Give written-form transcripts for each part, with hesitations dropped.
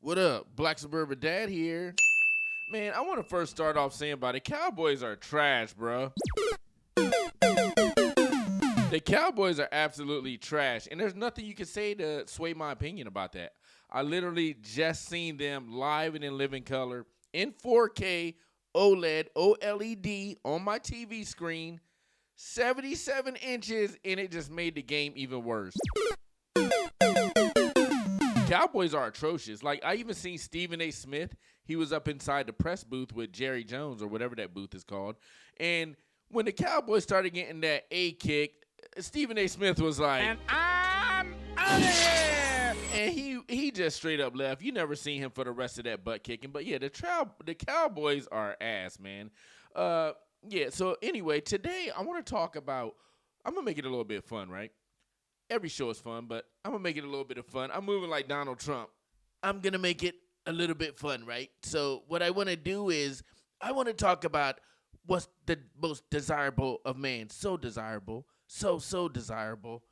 What up? Black Suburban Dad here. Man, I want to first start off saying the Cowboys are trash, bro. The Cowboys are absolutely trash, and there's nothing you can say to sway my opinion about that. I literally just seen them live and in living color in 4K OLED, OLED on my TV screen, 77 inches, and it just made the game even worse. Cowboys are atrocious. Like, I even seen Stephen A. Smith. He was up inside the press booth with Jerry Jones or whatever that booth is called. And when the Cowboys started getting that A kick, Stephen A. Smith was like, "And I'm out of here!" And he just straight up left. You never seen him for the rest of that butt kicking. But yeah, the Cowboys are ass, man. Yeah, so anyway, today I want to talk about, I'm going to make it a little bit fun, right? Every show is fun, but I'm going to make it a little bit of fun. I'm moving like Donald Trump. I'm going to make it a little bit fun, right? So what I want to do is I want to talk about what's the most desirable of man. So desirable. So desirable.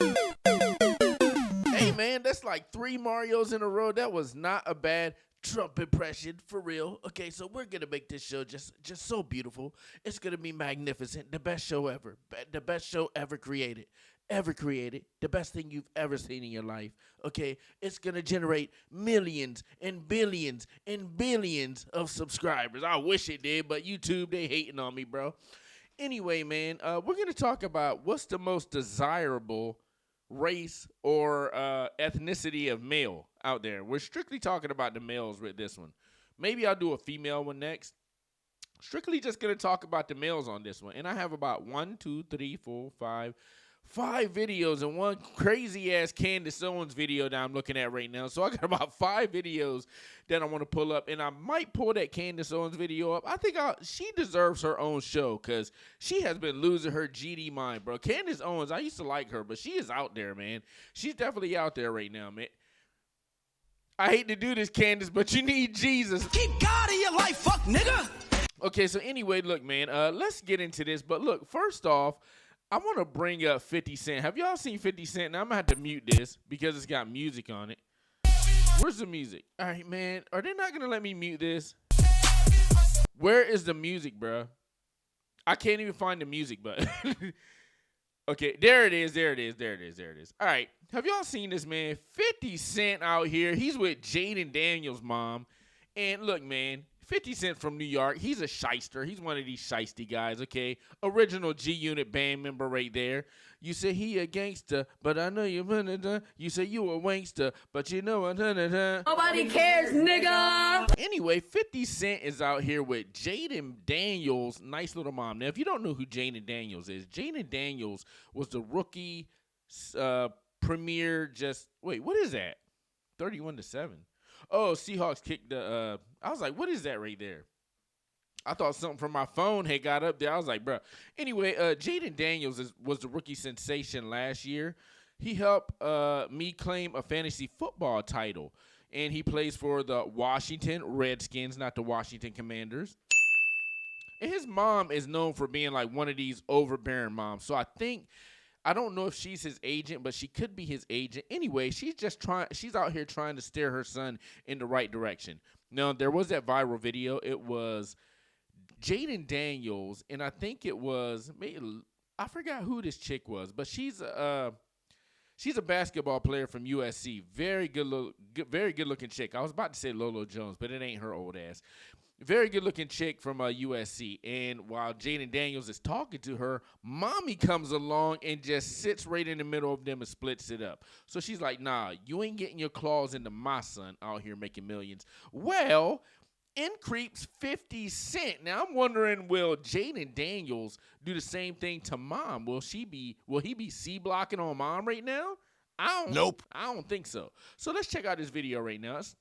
Hey, man, that's like 3 Marios in a row. That was not a bad Trump impression, for real. Okay, so we're going to make this show just so beautiful. It's going to be magnificent. The best show ever. The best show ever created. The best thing you've ever seen in your life. Okay, it's going to generate millions and billions and billions of subscribers. I wish it did, but YouTube, they hating on me, bro. Anyway, man, we're going to talk about what's the most desirable race or ethnicity of male out there. We're strictly talking about the males with this one. Maybe I'll do a female one next. Strictly just going to talk about the males on this one. And I have about 5 videos and one crazy ass Candace Owens video that I'm looking at right now. So I got about 5 videos that I want to pull up, and I might pull that Candace Owens video up. I think she deserves her own show because she has been losing her GD mind, bro. Candace Owens, I used to like her, but she is out there, man. She's definitely out there right now, man. I hate to do this, Candace, but you need Jesus. Keep God in your life, fuck nigga. Okay, so anyway, look, man, let's get into this. But look, first off, I want to bring up 50 Cent. Have y'all seen 50 Cent? Now, I'm going to have to mute this because it's got music on it. Where's the music? All right, man. Are they not going to let me mute this? Where is the music, bro? I can't even find the music button. Okay, there it is. All right. Have y'all seen this, man? 50 Cent out here. He's with Jaden Daniels' mom. And look, man. 50 Cent from New York. He's a shyster. He's one of these shysty guys, okay? Original G-Unit band member right there. You say he a gangster, but I know you. You say you a wankster, but you know. Nobody cares, nigga. Anyway, 50 Cent is out here with Jaden Daniels' nice little mom. Now, if you don't know who Jaden Daniels is, Jaden Daniels was the rookie premier wait, what is that? 31-7. Oh, Seahawks kicked the I was like, what is that right there? I thought something from my phone had got up there. I was like, bro. Anyway, Jaden Daniels was the rookie sensation last year. He helped me claim a fantasy football title, and he plays for the Washington Redskins, not the Washington Commanders. And his mom is known for being like one of these overbearing moms. So I don't know if she's his agent, but she could be his agent. Anyway, she's out here trying to steer her son in the right direction. Now, there was that viral video. It was Jaden Daniels, and I think it was, I forgot who this chick was, but she's a basketball player from USC. Very good looking chick. I was about to say Lolo Jones, but it ain't her old ass. Very good-looking chick from USC. And while Jaden Daniels is talking to her, mommy comes along and just sits right in the middle of them and splits it up. So she's like, nah, you ain't getting your claws into my son out here making millions. Well, in creeps 50 Cent. Now, I'm wondering, will Jaden Daniels do the same thing to mom? Will he be C-blocking on mom right now? Nope. I don't think so. So let's check out this video right now. It's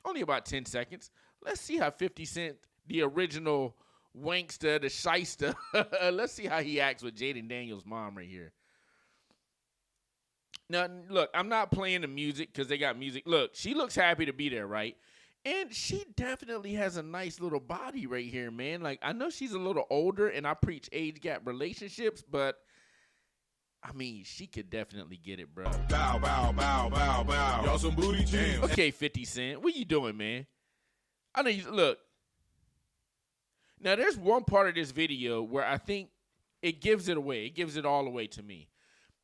only about 10 seconds. Let's see how 50 Cent, the original wankster, the shyster, let's see how he acts with Jaden Daniels' mom right here. Now, look, I'm not playing the music because they got music. Look, she looks happy to be there, right? And she definitely has a nice little body right here, man. Like, I know she's a little older, and I preach age gap relationships, but I mean, she could definitely get it, bro. Bow, bow, bow, bow, bow. Y'all some booty jams. Okay, 50 Cent, what you doing, man? I know you look. Now, there's one part of this video where I think it gives it away. It gives it all away to me.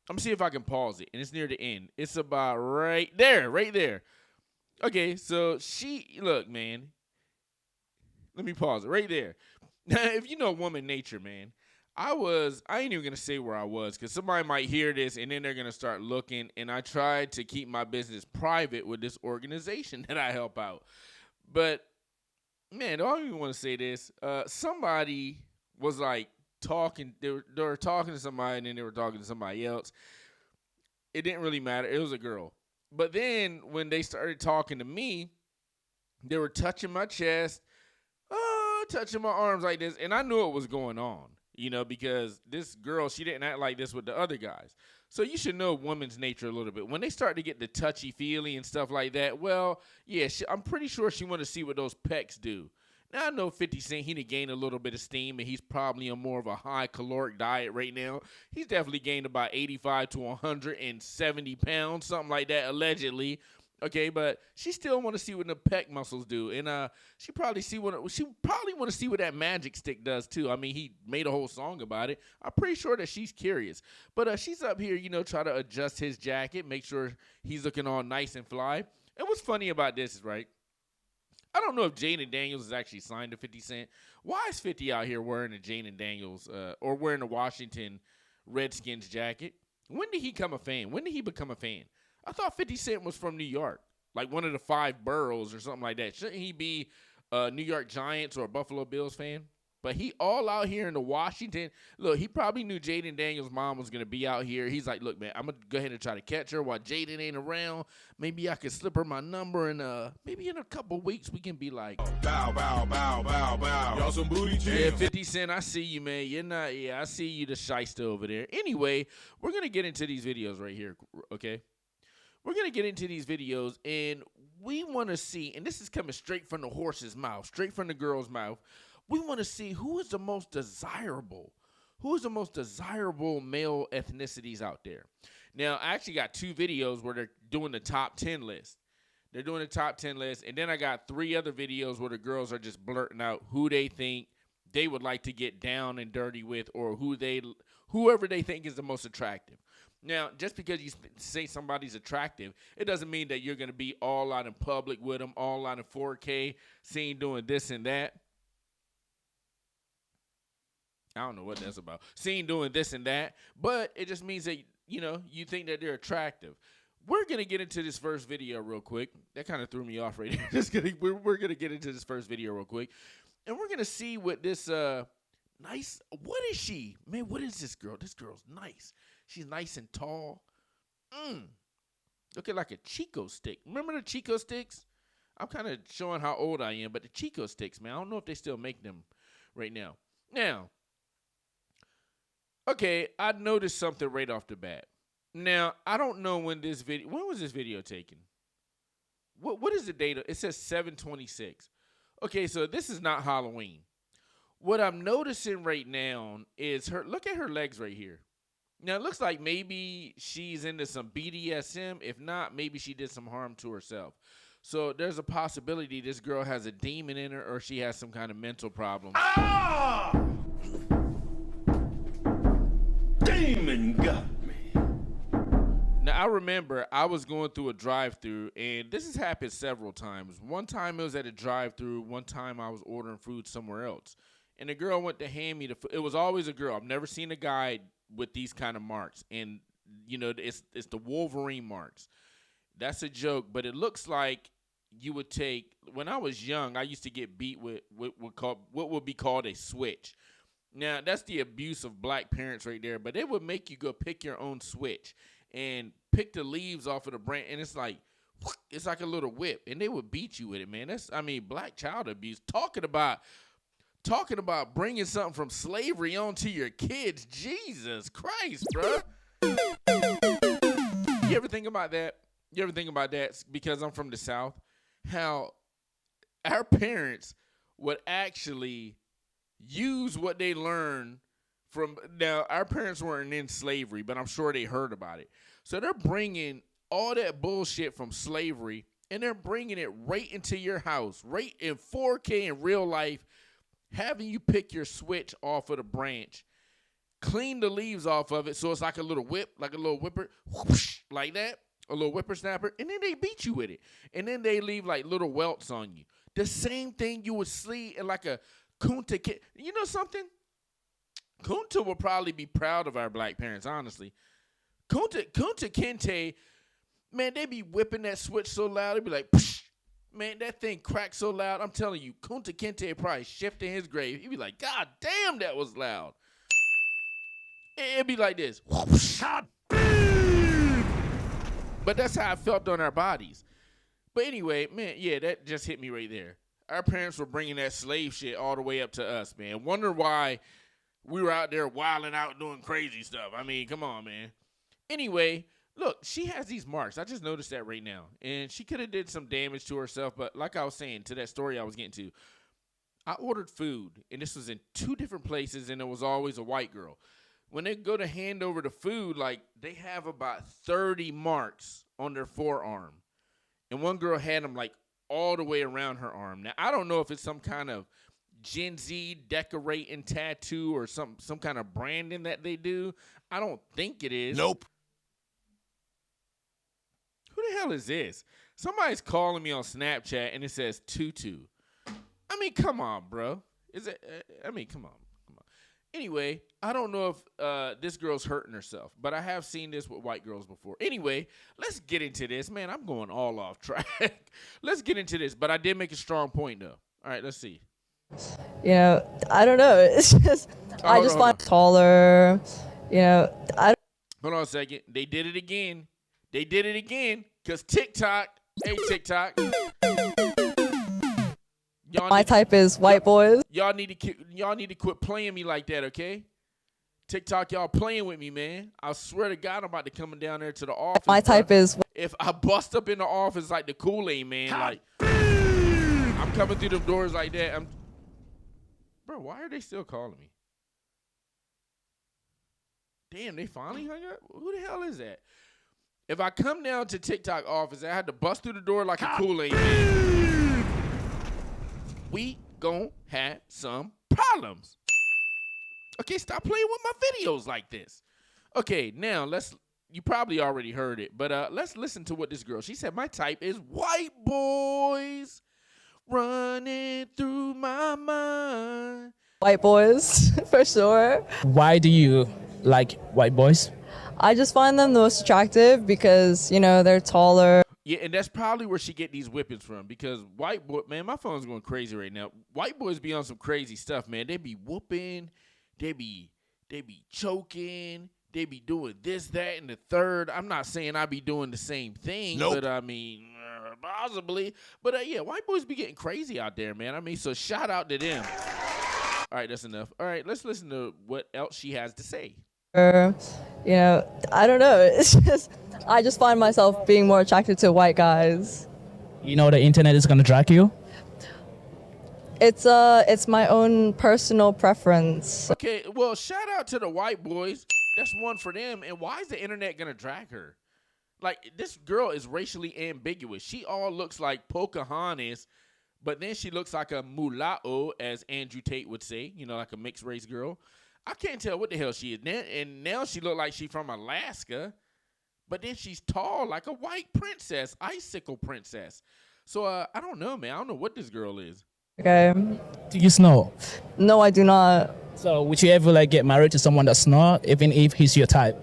I'm gonna see if I can pause it, and it's near the end. It's about right there, right there. Okay, so look, man. Let me pause it right there. Now, if you know woman nature, man, I ain't even gonna say where I was because somebody might hear this and then they're gonna start looking. And I tried to keep my business private with this organization that I help out. But man, I don't even want to say this. Somebody was like talking. They were talking to somebody and then they were talking to somebody else. It didn't really matter. It was a girl. But then when they started talking to me, they were touching my chest, touching my arms like this, and I knew what was going on. Because this girl, she didn't act like this with the other guys. So you should know woman's nature a little bit. When they start to get the touchy-feely and stuff like that, well, yeah, I'm pretty sure she want to see what those pecs do. Now, I know 50 Cent, he done gained a little bit of steam, and he's probably on more of a high-caloric diet right now. He's definitely gained about 85 to 170 pounds, something like that, allegedly. Okay, but she still want to see what the pec muscles do, and she probably want to see what that magic stick does too. I mean, he made a whole song about it. I'm pretty sure that she's curious, but she's up here, try to adjust his jacket, make sure he's looking all nice and fly. And what's funny about this is, right, I don't know if Jaden Daniels is actually signed to 50 Cent. Why is 50 out here wearing a Jaden Daniels or wearing a Washington Redskins jacket? When did he become a fan? When did he become a fan? I thought 50 Cent was from New York, like one of the 5 boroughs or something like that. Shouldn't he be a New York Giants or a Buffalo Bills fan? But he all out here in the Washington. Look, he probably knew Jaden Daniels' mom was going to be out here. He's like, look, man, I'm going to go ahead and try to catch her while Jaden ain't around. Maybe I can slip her my number, and maybe in a couple weeks we can be like, bow, bow, bow, bow, bow. Y'all some booty jams. Yeah, 50 Cent, I see you, man. You're not, yeah, I see you, the shyster over there. Anyway, we're going to get into these videos right here, okay? We're going to get into these videos, and we want to see, and this is coming straight from the horse's mouth, straight from the girl's mouth. We want to see who is the most desirable male ethnicities out there. Now, I actually got 2 videos where they're doing the top 10 list. They're doing the top 10 list, and then I got 3 other videos where the girls are just blurting out who they think they would like to get down and dirty with, or whoever they think is the most attractive. Now, just because you say somebody's attractive, it doesn't mean that you're going to be all out in public with them, all out in 4K, seen doing this and that. I don't know what that's about. Seen doing this and that. But it just means that, you think that they're attractive. We're going to get into this first video real quick. That kind of threw me off right there. We're going to get into this first video real quick. And we're going to see what this nice, what is she? Man, what is this girl? This girl's nice. She's nice and tall. Looking like a Chico stick. Remember the Chico sticks? I'm kind of showing how old I am, but the Chico sticks, man, I don't know if they still make them right now. Now, okay, I noticed something right off the bat. Now, I don't know when was this video taken? What is the date? It says 7/26. Okay, so this is not Halloween. What I'm noticing right now is look at her legs right here. Now, it looks like maybe she's into some BDSM. If not, maybe she did some harm to herself. So there's a possibility this girl has a demon in her, or she has some kind of mental problem. Ah! Demon got me. Now, I remember I was going through a drive-thru, and this has happened several times. One time it was at a drive-thru. One time I was ordering food somewhere else. And the girl went to hand me the food. It was always a girl. I've never seen a guy with these kind of marks. And, it's the Wolverine marks. That's a joke, but it looks like you would take, when I was young, I used to get beat with what would be called a switch. Now, that's the abuse of black parents right there, but they would make you go pick your own switch and pick the leaves off of the branch, and it's like a little whip, and they would beat you with it, man. Black child abuse. Talking about bringing something from slavery onto your kids. Jesus Christ, bro. You ever think about that? Because I'm from the South, how our parents would actually use what they learned from. Now, our parents weren't in slavery, but I'm sure they heard about it. So they're bringing all that bullshit from slavery, and they're bringing it right into your house, right in 4K in real life, having you pick your switch off of the branch, clean the leaves off of it so it's like a little whip, like a little whipper, whoosh, like that, a little whippersnapper, and then they beat you with it. And then they leave like little welts on you. The same thing you would see in like a Kunta Kinte. You know something? Kunta will probably be proud of our black parents, honestly. Kunta Kinte, man, they be whipping that switch so loud, they be like, psh, man, that thing cracked so loud. I'm telling you, Kunta Kinte probably shifted his grave. He'd be like, God damn, that was loud. It'd be like this. But that's how I felt on our bodies. But anyway, man, yeah, that just hit me right there. Our parents were bringing that slave shit all the way up to us, man. Wonder why we were out there wilding out doing crazy stuff. I mean, come on, man. Anyway, look, she has these marks. I just noticed that right now. And she could have did some damage to herself. But like I was saying, to that story I was getting to, I ordered food. And this was in 2 different places. And it was always a white girl. When they go to hand over the food, like, they have about 30 marks on their forearm. And one girl had them, like, all the way around her arm. Now, I don't know if it's some kind of Gen Z decorating tattoo or some kind of branding that they do. I don't think it is. Nope. Who the hell is this? Somebody's calling me on Snapchat, and it says Tutu. I mean, come on, bro. Is it? Come on. Anyway, I don't know if this girl's hurting herself, but I have seen this with white girls before. Anyway, let's get into this. Man, I'm going all off track. Let's get into this, but I did make a strong point, though. All right, let's see. You know, I don't know. It's just, I just find taller, you know. Hold on a second. They did it again. Because TikTok, hey, TikTok. My type is white boys. Y'all need to quit playing me like that, okay? TikTok, y'all playing with me, man. I swear to God, I'm about to come down there to the office. My type is. If I bust up in the office like the Kool-Aid man, like I'm coming through the doors like that. Bro, why are they still calling me? Damn, they finally hung up? Who the hell is that? If I come down to TikTok office, I had to bust through the door like a Kool-Aid man. We gon' have some problems. Okay, stop playing with my videos like this. Okay, now you probably already heard it, but let's listen to what this girl, she said, my type is white boys running through my mind. White boys, for sure. Why do you like white boys? I just find them the most attractive because, you know, they're taller. Yeah, and that's probably where she get these whippings from, because white boy, man, my phone's going crazy right now. White boys be on some crazy stuff, man. They be whooping, they be choking, they be doing this, that, and the third. I'm not saying I be doing the same thing, but I mean, possibly. But yeah, white boys be getting crazy out there, man. I mean, so shout out to them. All right, that's enough. All right, let's listen to what else she has to say. You know, I don't know. It's just, I just find myself being more attracted to white guys. You know the internet is gonna drag you? It's my own personal preference. Okay, well, shout out to the white boys. That's one for them. And why is the internet gonna drag her? Like, this girl is racially ambiguous. She all looks like Pocahontas, but then she looks like a mulatto, as Andrew Tate would say. You know, like a mixed race girl. I can't tell what the hell she is. And now she look like she's from Alaska, but then she's tall like a white princess, icicle princess. So I don't know, man. I don't know what this girl is. Okay. Do you snore? No, I do not. So would you ever get married to someone that snore, even if he's your type?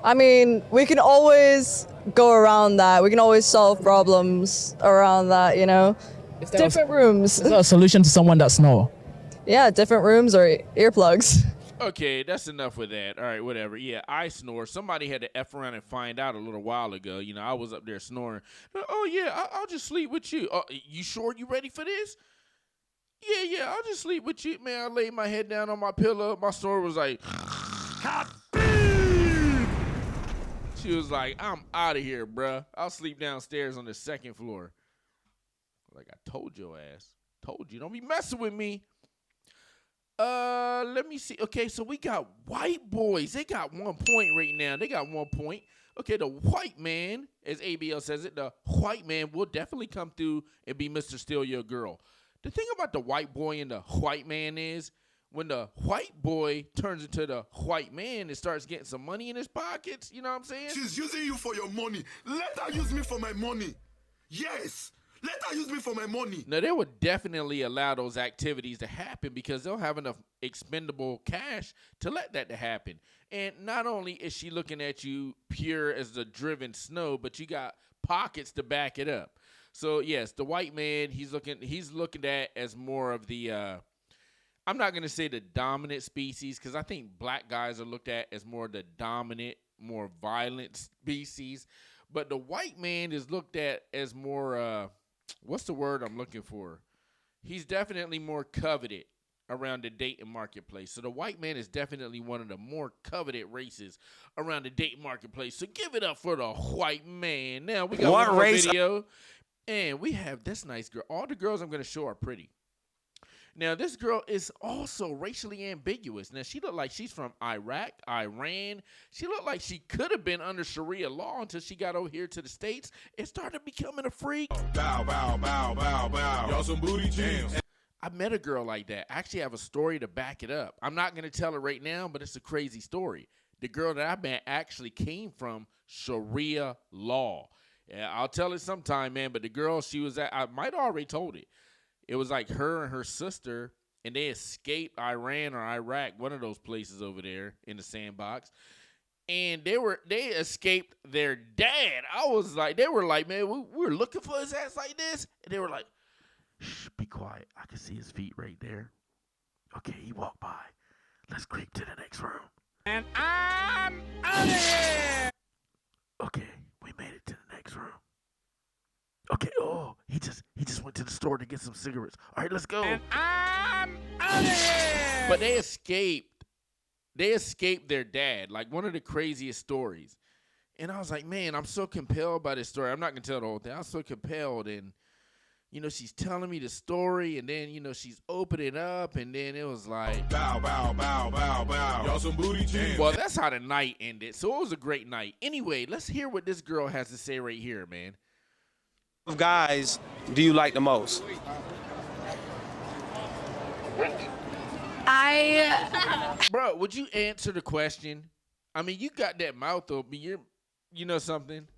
I mean, we can always go around that. We can always solve problems around that, you know. Different rooms. Is there a solution to someone that snore? Yeah, different rooms or earplugs. Okay, that's enough with that. All right, whatever. Yeah, I snore. Somebody had to F around and find out a little while ago. You know, I was up there snoring. Oh, yeah, I'll just sleep with you. You sure you ready for this? Yeah, I'll just sleep with you. Man, I laid my head down on my pillow. My snore was like... She was like, I'm out of here, bruh. I'll sleep downstairs on the 2nd floor. Like I told your ass. Told you. Don't be messing with me. Let me see. Okay, so we got white boys. They got 1 point right now. They got 1 point. Okay, the white man, as ABL says it, the white man will definitely come through and be Mr. Steal Your Girl. The thing about the white boy and the white man is when the white boy turns into the white man and starts getting some money in his pockets, you know what I'm saying? She's using you for your money. Let her use me for my money. Yes. Let her use me for my money. Now, they would definitely allow those activities to happen because they'll have enough expendable cash to let that to happen. And not only is she looking at you pure as the driven snow, but you got pockets to back it up. So, yes, the white man, he's looking at as more of the, I'm not going to say the dominant species because I think black guys are looked at as more the dominant, more violent species. But the white man is looked at as more, what's the word I'm looking for? He's definitely more coveted around the dating marketplace. So the white man is definitely one of the more coveted races around the dating marketplace. So give it up for the white man. Now we got one more video, and we have this nice girl. All the girls I'm going to show are pretty. Now, this girl is also racially ambiguous. Now, she looked like she's from Iraq, Iran. She looked like she could have been under Sharia law until she got over here to the States and started becoming a freak. Bow, bow, bow, bow, bow. Y'all some booty cheeks. I met a girl like that. I actually have a story to back it up. I'm not going to tell it right now, but it's a crazy story. The girl that I met actually came from Sharia law. Yeah, I'll tell it sometime, man, but the girl she was at, I might have already told it. It was like her and her sister, and they escaped Iran or Iraq, one of those places over there in the sandbox. And they escaped their dad. They were like, man, we were looking for his ass like this. And they were like, shh, be quiet. I can see his feet right there. Okay, he walked by. Let's creep to the next room. And I'm out of here. Okay, we made it to the next room. Okay, he just went to the store to get some cigarettes. All right, let's go. And I'm out of here. But they escaped. They escaped their dad, like one of the craziest stories. And I was like, man, I'm so compelled by this story. I'm not going to tell the whole thing. I was so compelled. And, she's telling me the story. And then, she's opening up. And then it was like, bow, bow, bow, bow, bow. Y'all some booty cheeks. Well, that's how the night ended. So it was a great night. Anyway, let's hear what this girl has to say right here, man. Of guys do you like the most? Bro, would you answer the question? I mean, you got that mouth open. You know something?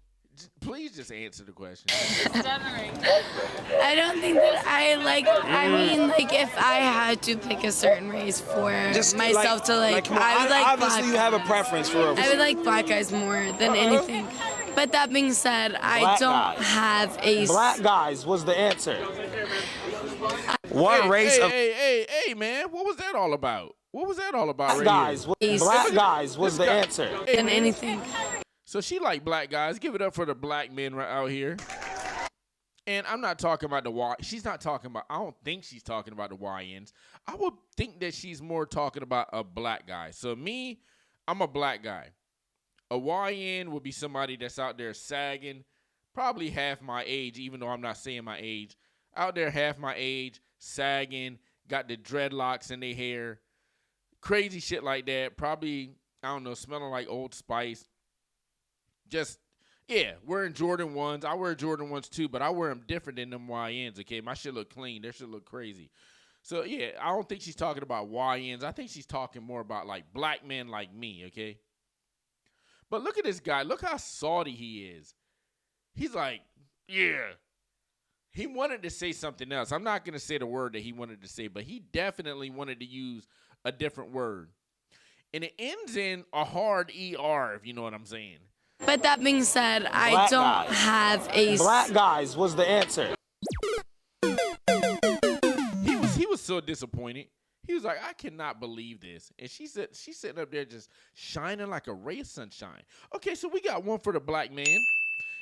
Please just answer the question. I don't think that if I had to pick a certain race for myself I would like obviously black you have a guys. preference for I would like black guys more than anything. But that being said, I don't have a... Black guys was the answer. What race of... Hey, man, what was that all about? What was that all about? Black guys was the answer. Than anything. So she like black guys. Give it up for the black men right out here. And I'm not talking about the Y. She's not talking about, I don't think she's talking about the YNs. I would think that she's more talking about a black guy. So me, I'm a black guy. A YN would be somebody that's out there sagging, probably half my age, even though I'm not saying my age. Out there half my age, sagging, got the dreadlocks in their hair, crazy shit like that. Probably, I don't know, smelling like Old Spice. Just, yeah, wearing Jordan 1s. I wear Jordan 1s too, but I wear them different than them YNs, okay? My shit look clean. Their shit look crazy. So, yeah, I don't think she's talking about YNs. I think she's talking more about, like, black men like me, okay? But look at this guy. Look how salty he is. He's like, yeah. He wanted to say something else. I'm not going to say the word that he wanted to say, but he definitely wanted to use a different word. And it ends in a hard ER, if you know what I'm saying. But that being said, I don't have a... Black guys was the answer. He was so disappointed. He was like, I cannot believe this. And she's sitting up there just shining like a ray of sunshine. Okay, so we got one for the black man.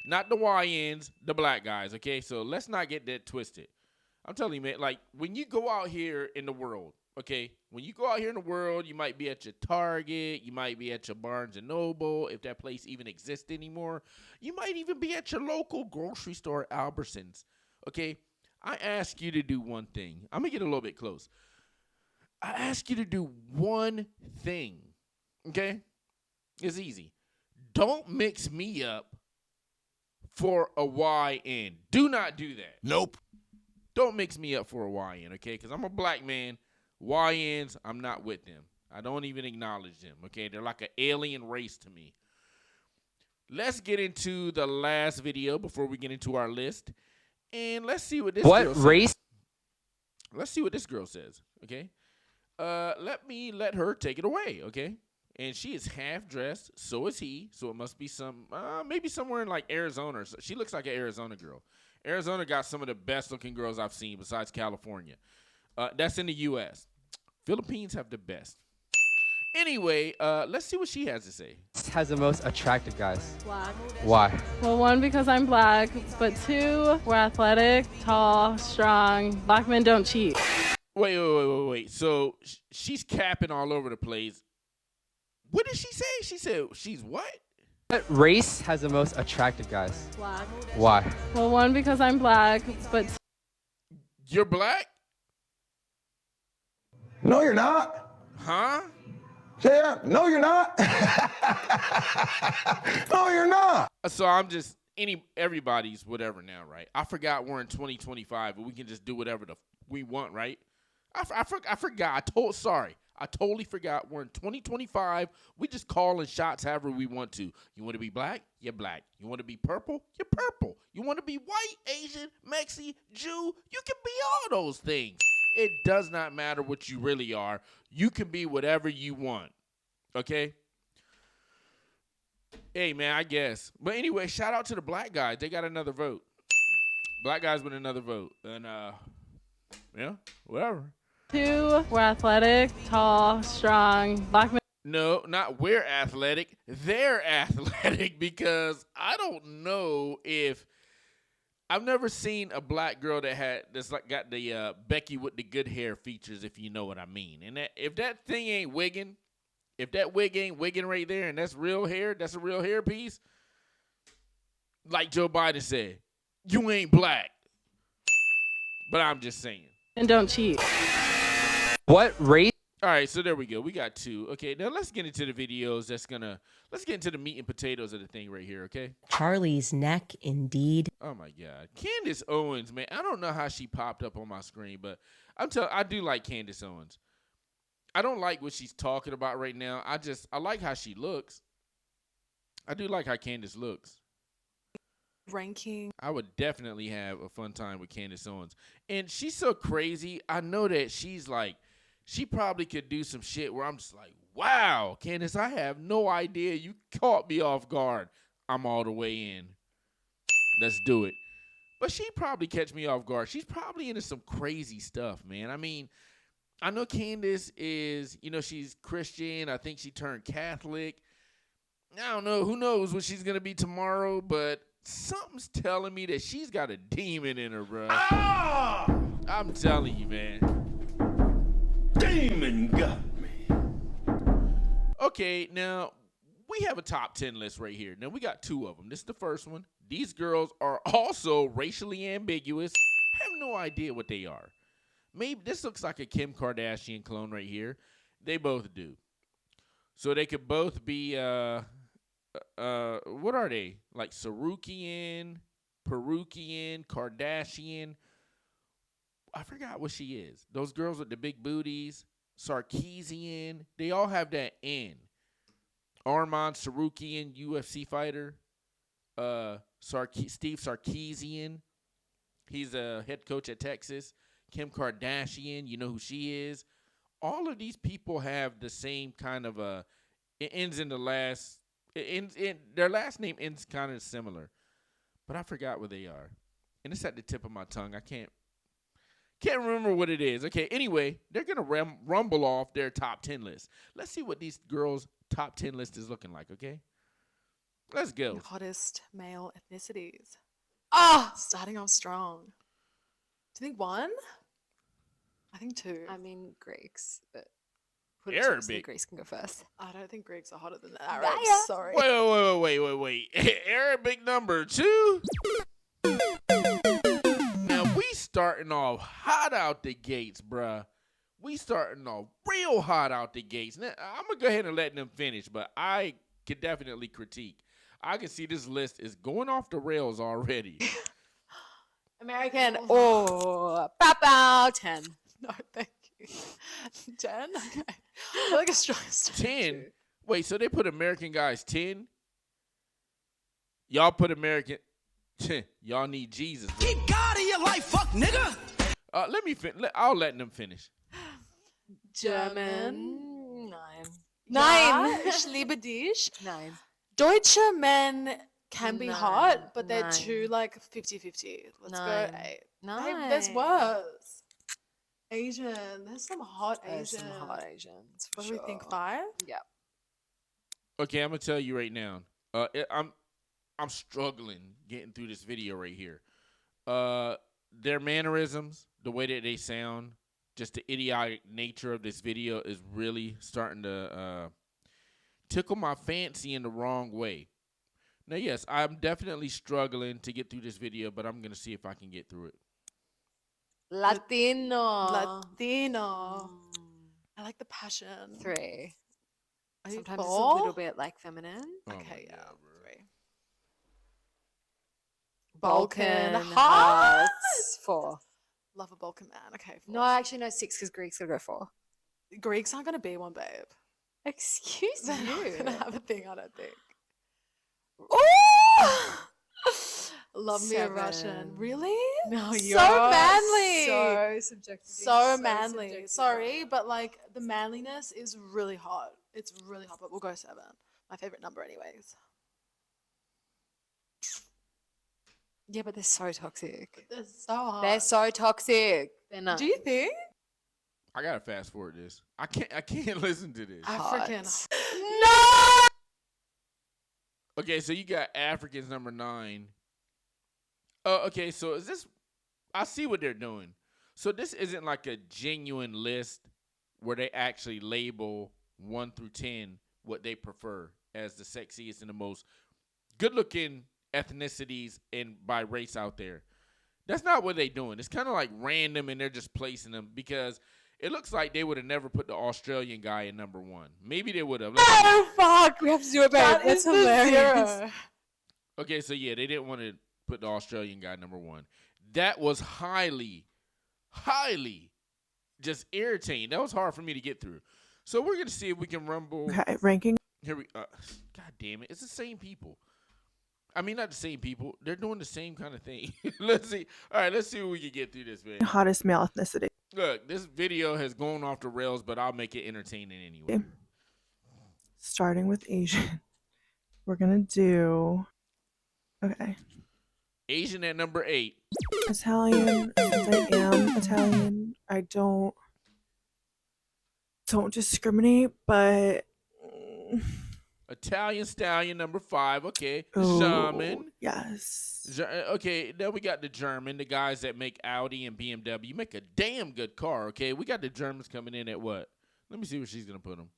Not the YNs, the black guys, okay? So let's not get that twisted. I'm telling you, man, like, when you go out here in the world, okay? When you go out here in the world, you might be at your Target. You might be at your Barnes & Noble, if that place even exists anymore. You might even be at your local grocery store, Albertsons, okay? I ask you to do one thing. I'm going to get a little bit close. I ask you to do one thing, okay? It's easy. don't mix me up for a YN. Do not do that. Nope. Don't mix me up for a YN, okay? Because I'm a black man. YNs, I'm not with them. I don't even acknowledge them, okay? They're like an alien race to me. Let's get into the last video before we get into our list. And let's see what this girl says. Let's see what this girl says, okay? Let her take it away, okay? And she is half dressed, so is he. So it must be maybe somewhere in like Arizona. She looks like an Arizona girl. Arizona got some of the best looking girls I've seen besides California. That's in the U.S. Philippines have the best. Anyway, let's see what she has to say. Has the most attractive guys. Black. Why? Well, one, because I'm black, but two, we're athletic, tall, strong. Black men don't cheat. Wait. So she's capping all over the place. What did she say? She said she's what? What race has the most attractive guys? Black. Why? Well, one, because I'm black, but You're black? No, you're not. Huh? Yeah, no, you're not. No, you're not. So I'm just everybody's whatever now, right? I forgot we're in 2025, but we can just do whatever we want, right? I forgot. I totally forgot. We're in 2025. We just calling shots however we want to. You want to be black? You're black. You want to be purple? You're purple. You want to be white, Asian, Mexi, Jew? You can be all those things. It does not matter what you really are. You can be whatever you want. Okay? Hey, man, I guess. But anyway, shout out to the black guys. They got another vote. Black guys with another vote. And, yeah, whatever. two, we're athletic, tall, strong. Black men. No, not we're athletic. They're athletic because I don't know if I've never seen a black girl that's like got the Becky with the good hair features, if you know what I mean. And if that thing ain't wigging, if that wig ain't wigging right there, and that's real hair, that's a real hair piece. Like Joe Biden said, you ain't black. But I'm just saying. And don't cheat. What race? All right, so there we go. We got two. Okay, now let's get into the videos. Let's get into the meat and potatoes of the thing right here, okay? Charlie's neck, indeed. Oh, my God. Candace Owens, man. I don't know how she popped up on my screen, but I do like Candace Owens. I don't like what she's talking about right now. I like how she looks. I do like how Candace looks. Ranking. I would definitely have a fun time with Candace Owens. And she's so crazy. I know that she's like, she probably could do some shit where I'm just like, wow, Candace, I have no idea. You caught me off guard. I'm all the way in. Let's do it. But she probably catch me off guard. She's probably into some crazy stuff, man. I mean, I know Candace is, she's Christian. I think she turned Catholic. I don't know. Who knows what she's going to be tomorrow, but something's telling me that she's got a demon in her, bro. Ah! I'm telling you, man. Demon got me. Okay, now we have a top 10 list right here. Now we got two of them. This is the first one. These girls are also racially ambiguous. I have no idea what they are. Maybe this looks like a Kim Kardashian clone right here. They both do. So they could both be what are they? Like Sarukian, Perukian, Kardashian. I forgot what she is. Those girls with the big booties, Sarkeesian. They all have that N. Armand Sarukian, UFC fighter. Steve Sarkeesian. He's a head coach at Texas. Kim Kardashian, you know who she is. All of these people have the same kind of it ends in the last. Their last name ends kind of similar, but I forgot what they are, and it's at the tip of my tongue. I can't remember what it is. Okay, anyway, they're gonna rumble off their top 10 list. Let's see what these girls' top 10 list is looking like. Okay, let's go. Hottest male ethnicities. Starting off strong. Do you think one? I think two. I mean, Greeks, but Arabic. Greeks can go first. I don't think Greeks are hotter than Arabs. Yeah. Sorry. Wait. Arabic number 2. Now we starting off hot out the gates, bruh. We starting off real hot out the gates. Now I'm gonna go ahead and let them finish, but I can definitely critique. I can see this list is going off the rails already. American. Oh, bow. 10. No, thank you. 10? Okay. I like a strong start. 10? Wait, so they put American guys 10? Y'all put American. Y'all need Jesus. Bro. Keep God in your life, fuck nigga. Let me I'll let them finish. German. 9. 9. Ich liebe dich. 9. Deutsche men can be 9. hot, but they're 9. too like 50-50. Let's 9. go 8. 9. There's worse. Asian. There's some hot There's Asians. some hot Asians. For What sure. do we think? 5? Yeah. Okay, I'm gonna tell you right now. I'm struggling getting through this video right here. Their mannerisms, the way that they sound, just the idiotic nature of this video is really starting to tickle my fancy in the wrong way. Now, yes, I'm definitely struggling to get through this video, but I'm gonna see if I can get through it. Latino. I like the passion. 3. Are you Sometimes it's a 4? little bit like feminine. Okay, yeah. 3. Balkan Balkan hearts. 4. Love a Balkan man. Okay. 4. No, actually, no, 6 because Greeks gotta go 4. Greeks aren't gonna be one, babe. Excuse They're not you. gonna have a thing, I don't think. Oh! Love me a 7. Russian. Really? No, So you're manly. So subjective. So manly. Sorry, but like the manliness is really hot. It's really hot, but we'll go 7. My favorite number, anyways. Yeah, but they're so toxic. They're so hot. They're so toxic. They're not. Do you think? I gotta fast forward this. I can't listen to this. African. No! Okay, so you got Africans number 9. Okay, so is this? I see what they're doing. So this isn't like a genuine list where they actually label 1 through 10 what they prefer as the sexiest and the most good-looking ethnicities and by race out there. That's not what they're doing. It's kind of like random, and they're just placing them because it looks like they would have never put the Australian guy in number 1. Maybe they would have. Oh, fuck. We have to do it, babe. That That's is the hilarious. 0. Okay, so yeah, they didn't want to put the Australian guy number 1. That was highly just irritating. That was hard for me to get through. So we're gonna see if we can rumble. Okay, ranking. Here we. God damn it! It's the same people. I mean, not the same people. They're doing the same kind of thing. Let's see. All right, let's see what we can get through this, man. Hottest male ethnicity. Look, this video has gone off the rails, but I'll make it entertaining anyway. Okay. Starting with Asian. We're gonna do. Okay. Asian at number 8. Italian. Since I am Italian, I don't discriminate, but Italian stallion number 5. Okay, oh, German. yes. Okay, then we got the German, the guys that make Audi and BMW. Make a damn good car. Okay, we got the Germans coming in at what? Let me see where she's gonna put them.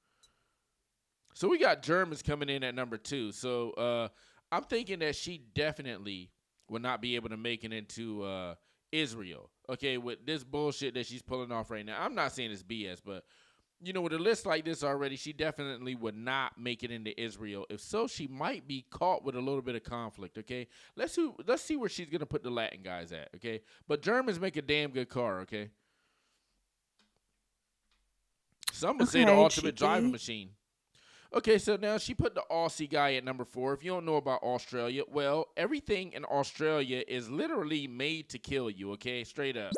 So we got Germans coming in at number 2. So I'm thinking that she definitely will not be able to make it into Israel. Okay, with this bullshit that she's pulling off right now. I'm not saying it's BS, but you know, with a list like this already, she definitely would not make it into Israel. If so, she might be caught with a little bit of conflict. Okay, let's see where she's gonna put the Latin guys at. Okay, but Germans make a damn good car. Okay, some would say the ultimate driving machine. Okay, so now she put the Aussie guy at number 4. If you don't know about Australia, well, everything in Australia is literally made to kill you, okay? Straight up.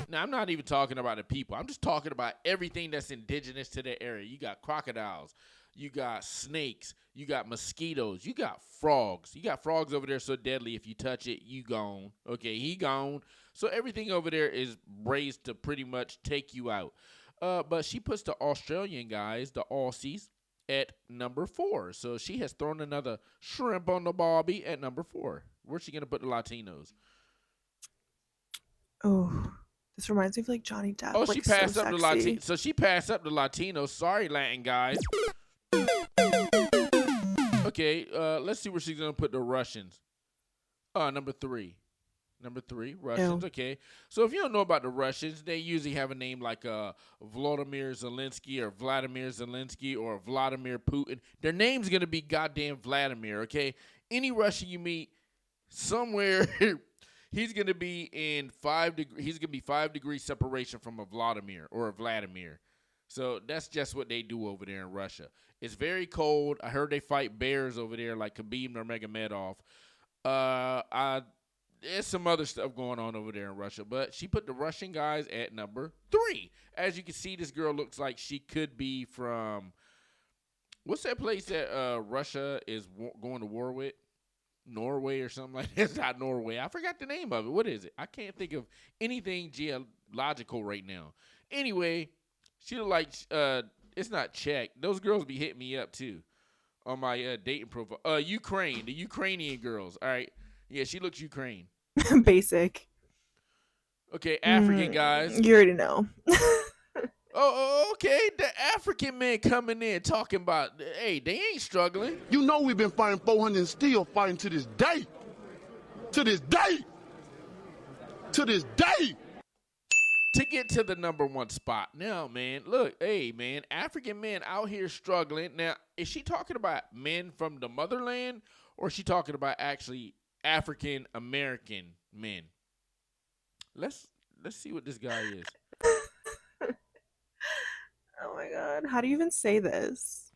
Now, I'm not even talking about the people. I'm just talking about everything that's indigenous to the area. You got crocodiles. You got snakes. You got mosquitoes. You got frogs. You got frogs over there so deadly if you touch it, you gone. Okay, he gone. So everything over there is raised to pretty much take you out. But she puts the Australian guys, the Aussies, at number 4. So she has thrown another shrimp on the barbie at number 4. Where's she going to put the Latinos? Oh, this reminds me of like Johnny Depp. Oh, like, she passed so up the sexy. Latinos. So she passed up the Latinos. Sorry, Latin guys. Okay, let's see where she's going to put the Russians. Number 3. Number 3, Russians. Okay. So if you don't know about the Russians, they usually have a name like Volodymyr Zelensky or Vladimir Zelensky or Vladimir Putin. Their name's going to be goddamn Vladimir, okay? Any Russian you meet somewhere, he's going to be in 5 degrees. He's going to be 5 degrees separation from a Vladimir or a Vladimir. So that's just what they do over there in Russia. It's very cold. I heard they fight bears over there like Khabib Nurmagomedov. There's some other stuff going on over there in Russia, but she put the Russian guys at number 3. As you can see, this girl looks like she could be from, what's that place that Russia is going to war with? Norway or something like that. It's not Norway. I forgot the name of it. What is it? I can't think of anything geological right now. Anyway, she look like, it's not Czech. Those girls be hitting me up too on my dating profile. Ukraine, the Ukrainian girls. All right. Yeah, she looks Ukraine. Basic. Okay, African guys. You already know. Okay. The African men coming in talking about, hey, they ain't struggling. You know we've been fighting 400 and still fighting to this day. To this day. To this day. To get to the number 1 spot. Now, man, look, hey, man, African men out here struggling. Now, is she talking about men from the motherland, or is she talking about actually African American men? Let's see what this guy is. Oh my god, how do you even say this?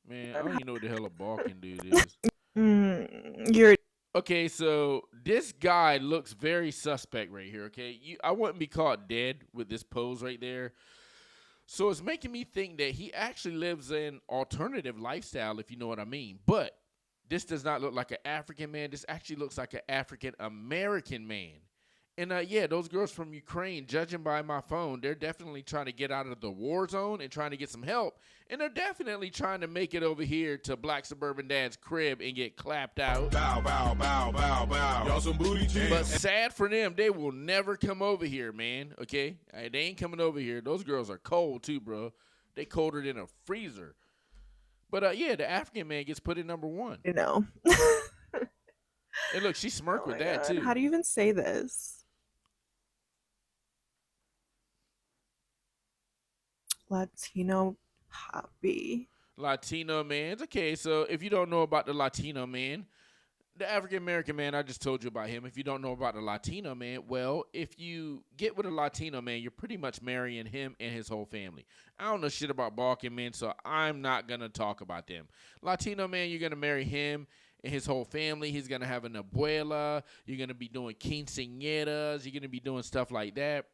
Man, I don't even know what the hell a Balkan dude is. You're okay. So this guy looks very suspect right here. Okay, I wouldn't be caught dead with this pose right there. So it's making me think that he actually lives an alternative lifestyle, if you know what I mean. But this does not look like an African man. This actually looks like an African American man. And yeah, those girls from Ukraine, judging by my phone, they're definitely trying to get out of the war zone and trying to get some help. And they're definitely trying to make it over here to Black Suburban Dad's crib and get clapped out. Bow, bow, bow, bow, bow. Y'all some booty cheeks. But sad for them, they will never come over here, man. Okay? They ain't coming over here. Those girls are cold too, bro. They colder than a freezer. But yeah, the African man gets put in number 1. You know. And look, she smirked with that god. too. How do you even say this? Latino poppy. Latino man. Okay, so if you don't know about the Latino man, the African American man, I just told you about him. If you don't know about the Latino man, well, if you get with a Latino man, you're pretty much marrying him and his whole family. I don't know shit about Balkan men, so I'm not going to talk about them. Latino man, you're going to marry him and his whole family. He's going to have an abuela. You're going to be doing quinceañeras. You're going to be doing stuff like that.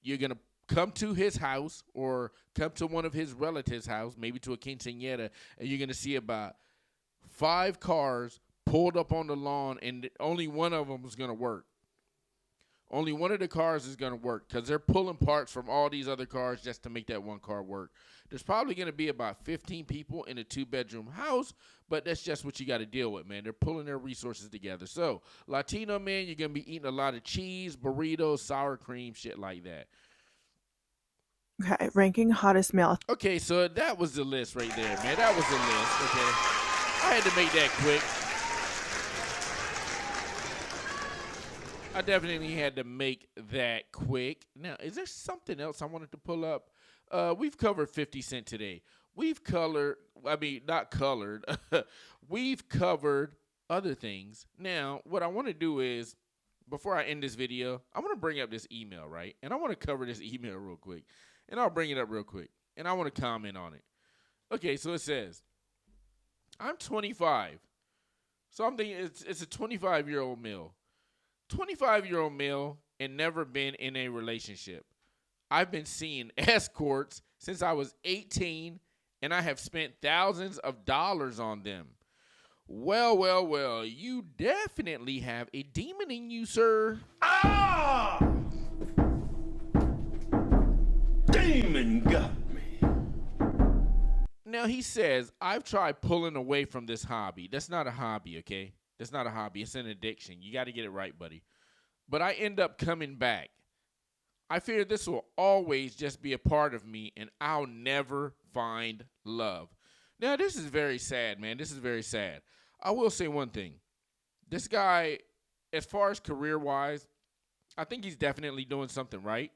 You're going to come to his house or come to one of his relatives' house, maybe to a quinceañera, and you're going to see about 5 cars pulled up on the lawn, and only one of them is going to work. Only one of the cars is going to work because they're pulling parts from all these other cars just to make that one car work. There's probably going to be about 15 people in a 2-bedroom house, but that's just what you got to deal with, man. They're pulling their resources together. So, Latino man, you're going to be eating a lot of cheese, burritos, sour cream, shit like that. Okay, ranking hottest male. Okay, so that was the list right there, man. That was the list, okay? I had to make that quick. I definitely had to make that quick. Now, is there something else I wanted to pull up? We've covered 50 Cent today. We've covered other things. Now, what I want to do is, before I end this video, I want to bring up this email, right? And I want to cover this email real quick. And I'll bring it up real quick. And I want to comment on it. Okay, so it says, I'm 25. So I'm thinking it's a 25-year-old male. 25-year-old male and never been in a relationship. I've been seeing escorts since I was 18, and I have spent thousands of dollars on them. Well, you definitely have a demon in you, sir. Ah! Demon got me. Now, he says, I've tried pulling away from this hobby. That's not a hobby, okay? That's not a hobby. It's an addiction. You got to get it right, buddy. But I end up coming back. I fear this will always just be a part of me, and I'll never find love. Now, this is very sad, man. This is very sad. I will say one thing. This guy as far as career-wise, I think he's definitely doing something right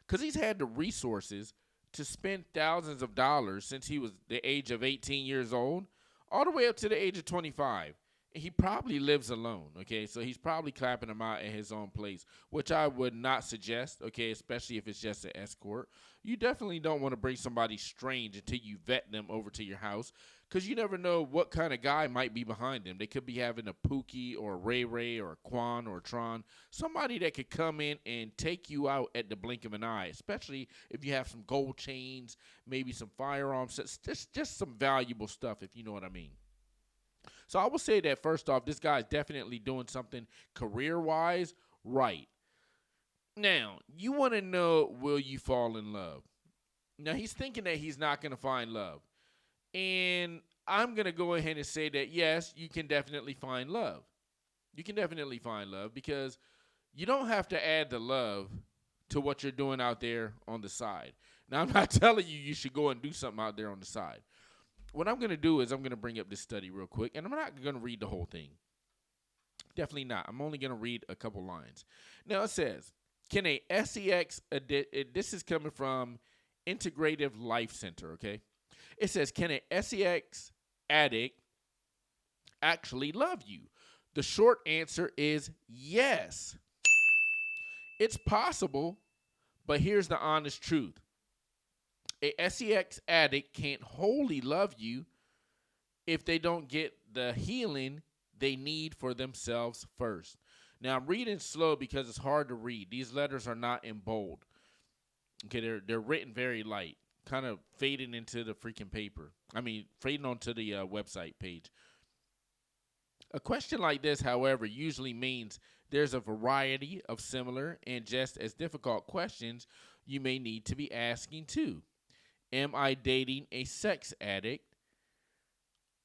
because he's had the resources to spend thousands of dollars since he was the age of 18 years old all the way up to the age of 25. And he probably lives alone, okay? So he's probably clapping him out at his own place, which I would not suggest, okay, especially if it's just an escort. You definitely don't want to bring somebody strange until you vet them over to your house because you never know what kind of guy might be behind them. They could be having a Pookie or a Ray Ray or a Quan or a Tron, somebody that could come in and take you out at the blink of an eye, especially if you have some gold chains, maybe some firearms, just some valuable stuff, if you know what I mean. So I will say that first off, this guy's definitely doing something career-wise right. Now, you want to know, will you fall in love? Now, he's thinking that he's not going to find love. And I'm going to go ahead and say that, yes, you can definitely find love. You can definitely find love because you don't have to add the love to what you're doing out there on the side. Now, I'm not telling you should go and do something out there on the side. What I'm going to do is I'm going to bring up this study real quick, and I'm not going to read the whole thing. Definitely not. I'm only going to read a couple lines. Now, it says, can a SEX, this is coming from Integrative Life Center, okay? It says, can a SEX addict actually love you? The short answer is yes. It's possible, but here's the honest truth. A SEX addict can't wholly love you if they don't get the healing they need for themselves first. Now, I'm reading slow because it's hard to read. These letters are not in bold. Okay, they're written very light, kind of fading into the freaking paper. Fading onto the website page. A question like this, however, usually means there's a variety of similar and just as difficult questions you may need to be asking too. Am I dating a sex addict?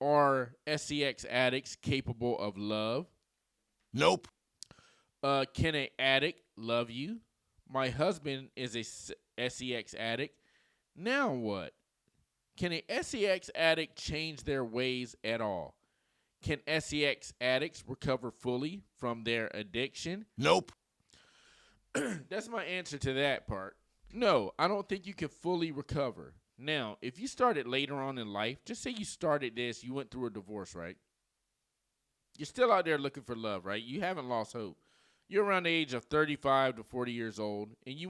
Are SEX addicts capable of love? Nope. Can an addict love you? My husband is a SEX addict. Now what? Can a SEX addict change their ways at all? Can SEX addicts recover fully from their addiction? Nope. That's my answer to that part. No, I don't think you can fully recover. Now, if you started later on in life, just say you started this, you went through a divorce, right? You're still out there looking for love, right? You haven't lost hope. You're around the age of 35 to 40 years old, and you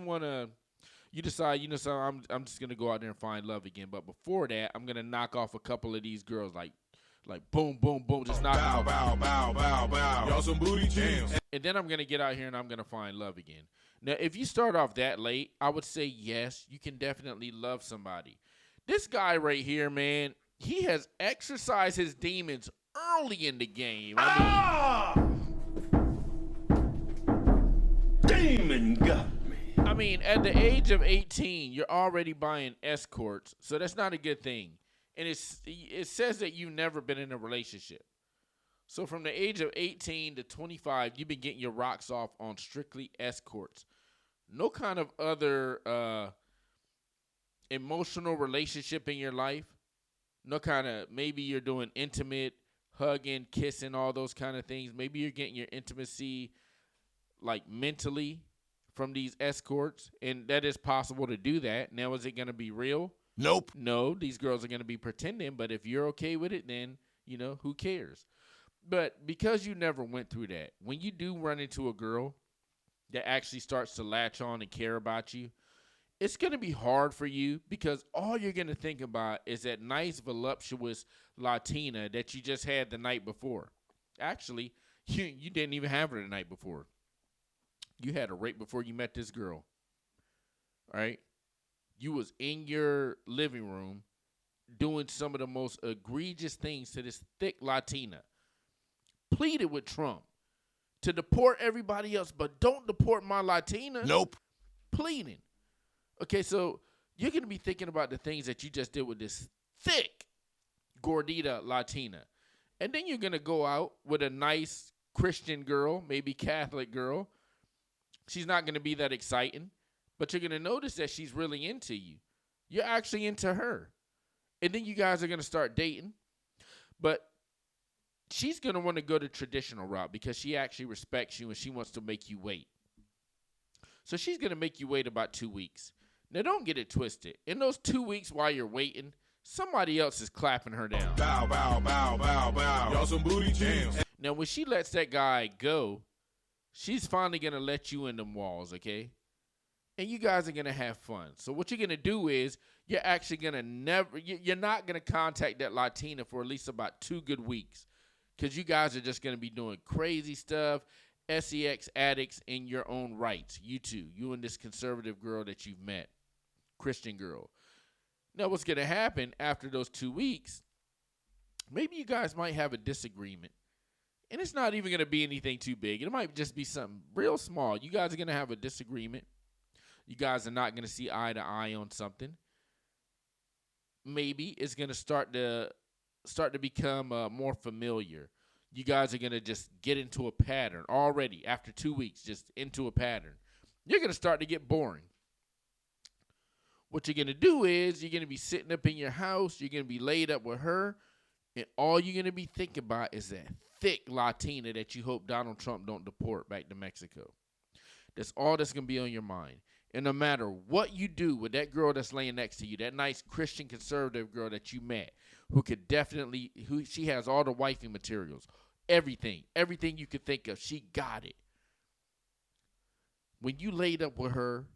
decide, so I'm just going to go out there and find love again. But before that, I'm going to knock off a couple of these girls, like boom, boom, boom, just knock them off. Bow. Y'all some booty jams. And then I'm going to get out here and I'm going to find love again. Now, if you start off that late, I would say yes, you can definitely love somebody. This guy right here, man, he has exercised his demons early in the game. Demon got me. At the age of 18, you're already buying escorts, so that's not a good thing. And it says that you've never been in a relationship. So from the age of 18 to 25, you've been getting your rocks off on strictly escorts. No kind of other emotional relationship in your life. No kind of, maybe you're doing intimate, hugging, kissing, all those kind of things. Maybe you're getting your intimacy mentally from these escorts, and that is possible to do that. Now, is it going to be real? Nope. No, these girls are going to be pretending, but if you're okay with it, then, who cares? But because you never went through that, when you do run into a girl that actually starts to latch on and care about you, it's going to be hard for you because all you're going to think about is that nice, voluptuous Latina that you just had the night before. Actually, you didn't even have her the night before. You had her right before you met this girl. All right? You was in your living room doing some of the most egregious things to this thick Latina. Pleaded with Trump to deport everybody else, but don't deport my Latina. Nope. Pleading. Okay, so you're going to be thinking about the things that you just did with this thick gordita Latina. And then you're going to go out with a nice Christian girl, maybe Catholic girl. She's not going to be that exciting, but you're going to notice that she's really into you. You're actually into her. And then you guys are going to start dating. But she's going to want to go the traditional route because she actually respects you and she wants to make you wait. So she's going to make you wait about 2 weeks. Now, don't get it twisted. In those 2 weeks while you're waiting, somebody else is clapping her down. Bow, bow, bow, bow, bow. Y'all some booty jams. Now, when she lets that guy go, she's finally going to let you in them walls, okay? And you guys are going to have fun. So what you're going to do is you're actually going to you're not going to contact that Latina for at least about 2 good weeks because you guys are just going to be doing crazy stuff, sex addicts in your own rights. You two, you and this conservative girl that you've met, Christian girl. Now, what's going to happen after those 2 weeks, maybe you guys might have a disagreement. And it's not even going to be anything too big. It might just be something real small. You guys are going to have a disagreement. You guys are not going to see eye to eye on something. Maybe it's going to start to become more familiar. You guys are going to just get into a pattern already after 2 weeks, just into a pattern. You're going to start to get boring. What you're going to do is you're going to be sitting up in your house. You're going to be laid up with her. And all you're going to be thinking about is that thick Latina that you hope Donald Trump don't deport back to Mexico. That's all that's going to be on your mind. And no matter what you do with that girl that's laying next to you, that nice Christian conservative girl that you met, who she has all the wifey materials, everything you could think of, she got it. When you laid up with her,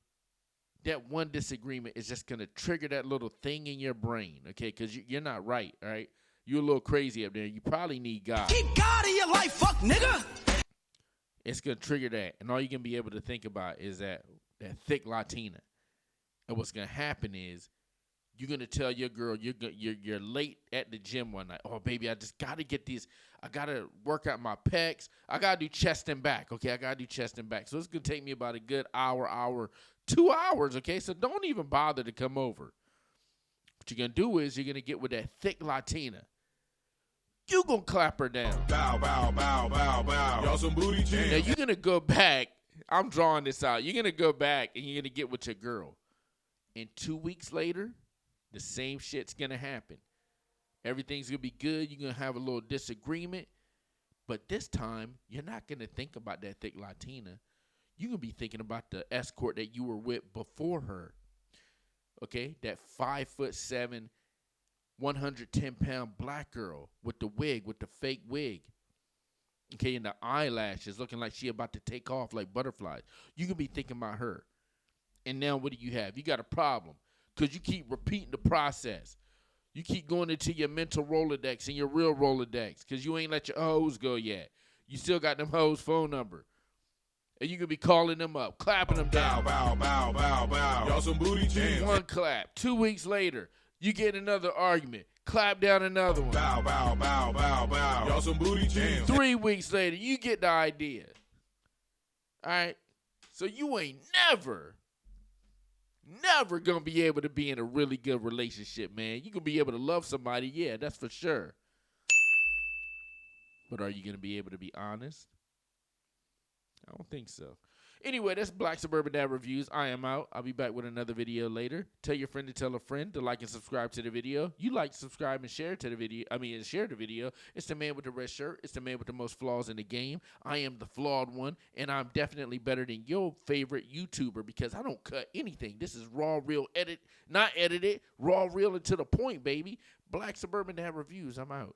that one disagreement is just going to trigger that little thing in your brain, okay? Because you're not right, all right? You're a little crazy up there. You probably need God. Keep God in your life, fuck nigga. It's going to trigger that. And all you're going to be able to think about is that thick Latina. And what's going to happen is you're going to tell your girl you're late at the gym one night. Oh, baby, I just got to get these. I got to work out my pecs. I got to do chest and back, okay? I got to do chest and back. So it's going to take me about a good hour, 2 hours, okay? So don't even bother to come over. What you're going to do is you're going to get with that thick Latina. You gonna clap her down. Bow, bow, bow, bow, bow. Y'all some booty jams. Now you're gonna go back. I'm drawing this out. You're gonna go back and you're gonna get with your girl. And 2 weeks later, the same shit's gonna happen. Everything's gonna be good. You're gonna have a little disagreement. But this time, you're not gonna think about that thick Latina. You're gonna be thinking about the escort that you were with before her. Okay? That 5'7", 110-pound black girl with the wig, with the fake wig. Okay, and the eyelashes looking like she about to take off like butterflies. You can be thinking about her. And now what do you have? You got a problem because you keep repeating the process. You keep going into your mental Rolodex and your real Rolodex because you ain't let your hoes go yet. You still got them hoes' phone number. And you can be calling them up, clapping them down. Bow, bow, bow, bow, bow. Y'all some booty jams. One clap. 2 weeks later, you get another argument. Clap down another one. Bow, bow, bow, bow, bow. Y'all some booty jams. 3 weeks later, you get the idea. All right? So you ain't never gonna be able to be in a really good relationship, man. You gonna be able to love somebody, yeah, that's for sure. But are you gonna be able to be honest? I don't think so. Anyway, that's Black Suburban Dad Reviews. I am out. I'll be back with another video later. Tell your friend to tell a friend to like and subscribe to the video. You like, subscribe, and share to the video. Share the video. It's the man with the red shirt. It's the man with the most flaws in the game. I am the flawed one, and I'm definitely better than your favorite YouTuber because I don't cut anything. This is raw, real, not edited, raw, real, and to the point, baby. Black Suburban Dad Reviews. I'm out.